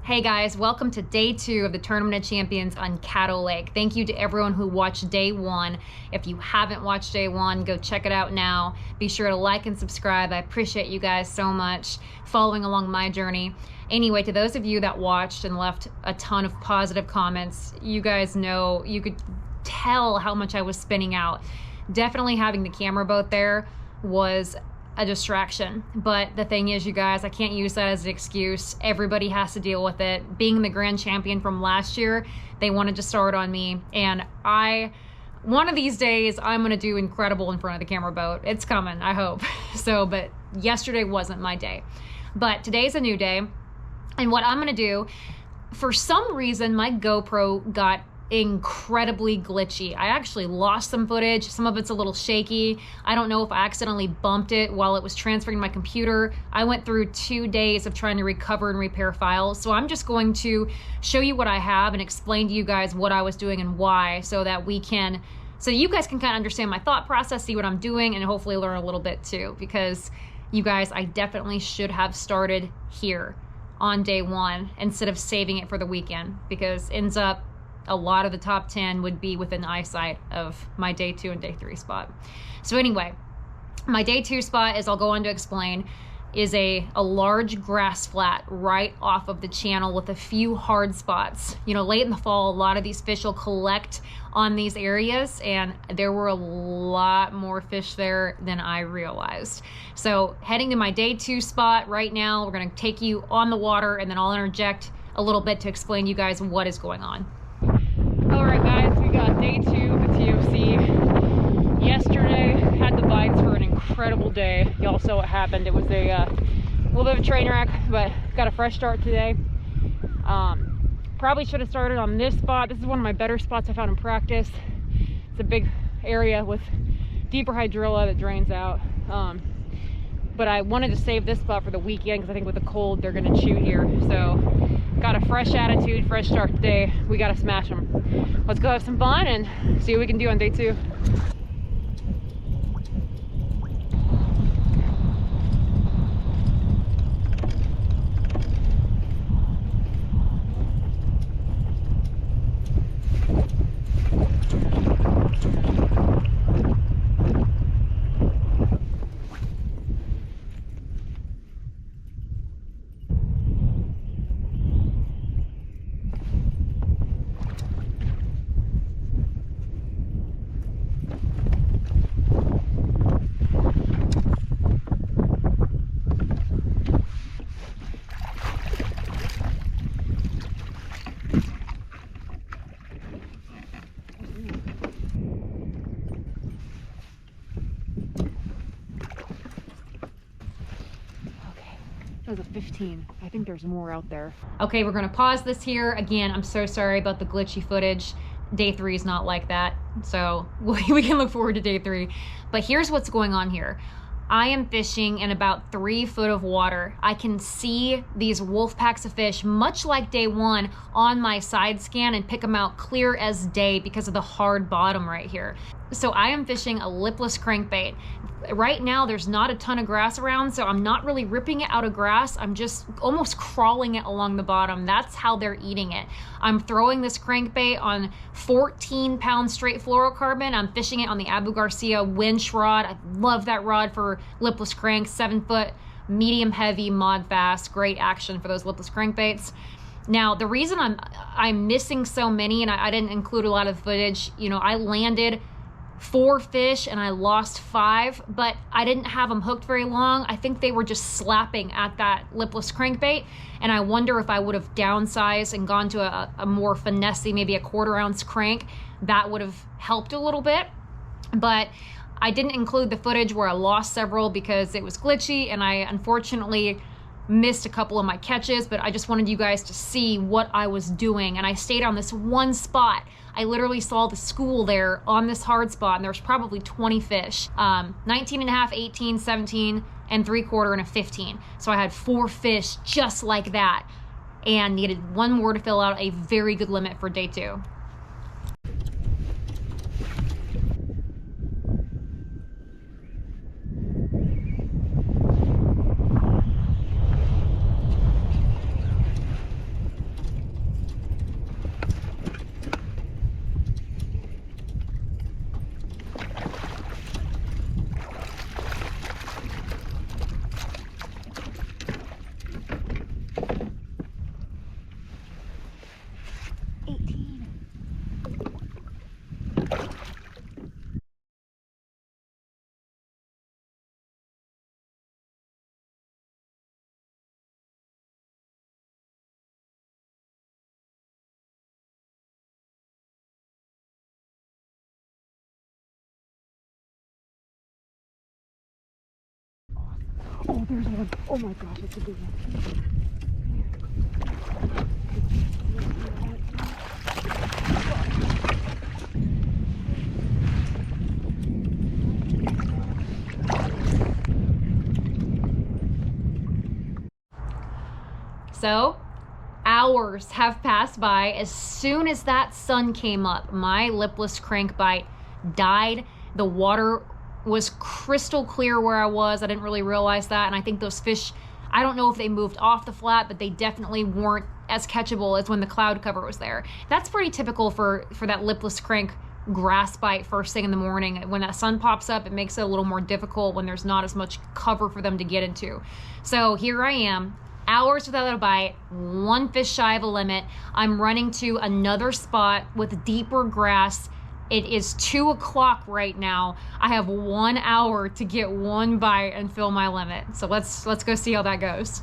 Hey guys, welcome to day 2 of the Tournament of Champions on CADDO Lake. Thank you to everyone who watched day 1. If you haven't watched day 1, go check it out now. Be sure to like and subscribe. I appreciate you guys so much following along my journey. Anyway, to those of you that watched and left a ton of positive comments, you guys know, you could tell how much I was spinning out. Definitely having the camera boat there was a distraction, but the thing is, you guys, I can't use that as an excuse. Everybody has to deal with it. Being the grand champion from last year, they wanted to start on me, and one of these days I'm gonna do incredible in front of the camera boat. It's coming, I hope. So, but yesterday wasn't my day, but today's a new day. And what I'm gonna do, for some reason my GoPro got incredibly glitchy. I actually lost some footage. Some of it's a little shaky. I don't know if I accidentally bumped it while it was transferring to my computer. I went through 2 days of trying to recover and repair files. So I'm just going to show you what I have and explain to you guys what I was doing and why, so that you guys can kind of understand my thought process, see what I'm doing, and hopefully learn a little bit too. Because you guys, I definitely should have started here on day 1 instead of saving it for the weekend, because ends up a lot of the top 10 would be within eyesight of my day 2 and day 3 spot. So anyway, my day 2 spot, as I'll go on to explain, is a large grass flat right off of the channel with a few hard spots. You know, late in the fall, a lot of these fish will collect on these areas, and there were a lot more fish there than I realized. So heading to my day 2 spot right now, we're gonna take you on the water, and then I'll interject a little bit to explain to you guys what is going on. Alright guys, we got day 2 of the TOC. Yesterday, had the bites for an incredible day. Y'all saw what happened. It was a little bit of a train wreck, but got a fresh start today. Probably should have started on this spot. This is one of my better spots I found in practice. It's a big area with deeper hydrilla that drains out. But I wanted to save this spot for the weekend because I think with the cold they're gonna chew here. So got a fresh attitude, fresh start today. We gotta smash them. Let's go have some fun and see what we can do on day 2. That was a 15. I think there's more out there. Okay, we're gonna pause this here. Again, I'm so sorry about the glitchy footage. Day 3 is not like that, so we can look forward to day 3. But here's what's going on here. I am fishing in about 3 foot of water. I can see these wolf packs of fish, much like day 1, on my side scan and pick them out clear as day because of the hard bottom right here. So I am fishing a lipless crankbait. Right now, there's not a ton of grass around, so I'm not really ripping it out of grass. I'm just almost crawling it along the bottom. That's how they're eating it. I'm throwing this crankbait on 14-pound straight fluorocarbon. I'm fishing it on the Abu Garcia winch rod. I love that rod for lipless cranks, 7 foot, medium heavy, mod fast, great action for those lipless crankbaits. Now, the reason I'm missing so many, and I didn't include a lot of footage, you know, I landed 4 fish and I lost 5, but I didn't have them hooked very long. I think they were just slapping at that lipless crankbait, and I wonder if I would have downsized and gone to a more finessey, maybe a 1/4 ounce crank, that would have helped a little bit. But I didn't include the footage where I lost several because it was glitchy, and I unfortunately missed a couple of my catches, but I just wanted you guys to see what I was doing. And I stayed on this one spot. I literally saw the school there on this hard spot, and there was probably 20 fish. 19 and a half, 18, 17, and 3/4, and a 15. So I had 4 fish just like that, and needed 1 more to fill out a very good limit for day 2. Oh, there's one. Oh my gosh, it's a big one. So, hours have passed by. As soon as that sun came up, my lipless crankbite died. The water was crystal clear where I was. I didn't really realize that. And I think those fish, I don't know if they moved off the flat, but they definitely weren't as catchable as when the cloud cover was there. That's pretty typical for that lipless crank grass bite first thing in the morning. When that sun pops up, it makes it a little more difficult when there's not as much cover for them to get into. So here I am, hours without a bite, one fish shy of a limit. I'm running to another spot with deeper grass. It is 2 o'clock right now. I have 1 hour to get one bite and fill my limit. So let's go see how that goes.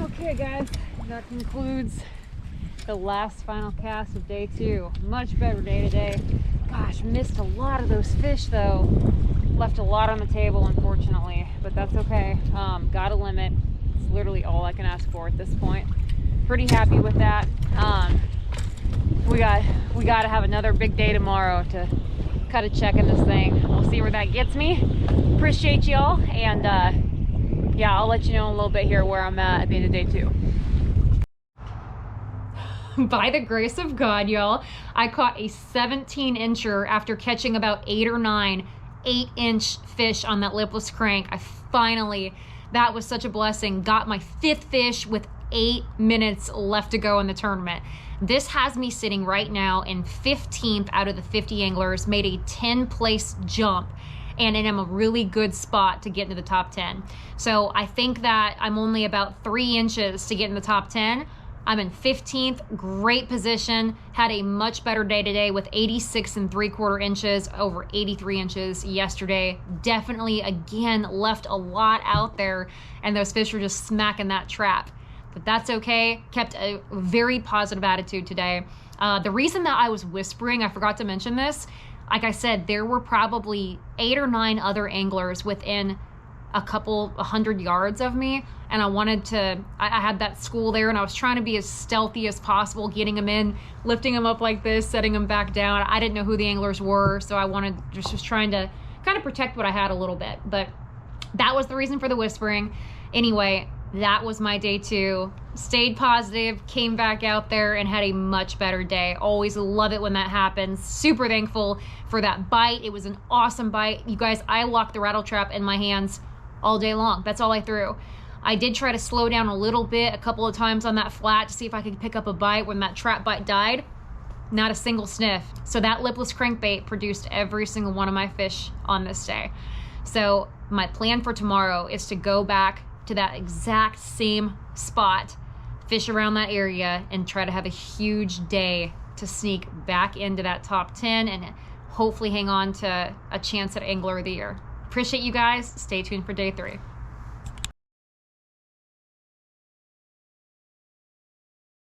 Okay guys, that concludes the last final cast of day 2. Much better day today. Gosh, missed a lot of those fish though. Left a lot on the table unfortunately, but that's okay. Got a limit. It's literally all I can ask for at this point. Pretty happy with that. We got to have another big day tomorrow to cut a check in this thing. We'll see where that gets me. Appreciate y'all, and yeah, I'll let you know in a little bit here where I'm at the end of day 2. By the grace of God, y'all, I caught a 17-incher after catching about 8 or 9 8-inch fish on that lipless crank. I finally, that was such a blessing, got my 5th fish with 8 minutes left to go in the tournament. This has me sitting right now in 15th out of the 50 anglers, made a 10-place jump, and in a really good spot to get into the top 10. So I think that I'm only about 3 inches to get in the top 10. I'm in 15th, great position. Had a much better day today with 86 3/4 inches, over 83 inches yesterday. Definitely, again, left a lot out there, and those fish were just smacking that trap. But that's okay. Kept a very positive attitude today. The reason that I was whispering, I forgot to mention this, like I said, there were probably 8 or 9 other anglers within a couple 100 yards of me, and I wanted to, I had that school there, and I was trying to be as stealthy as possible, getting them in, lifting them up like this, setting them back down. I didn't know who the anglers were, so I wanted, just was trying to kind of protect what I had a little bit, but that was the reason for the whispering. Anyway, that was my day 2. Stayed positive, came back out there, and had a much better day. Always love it when that happens. Super thankful for that bite. It was an awesome bite. You guys, I locked the rattle trap in my hands all day long. That's all I threw. I did try to slow down a little bit a couple of times on that flat to see if I could pick up a bite when that trap bite died. Not a single sniff. So that lipless crankbait produced every single one of my fish on this day. So my plan for tomorrow is to go back to that exact same spot, fish around that area, and try to have a huge day to sneak back into that top 10 and hopefully hang on to a chance at Angler of the Year. Appreciate you guys. Stay tuned for day 3.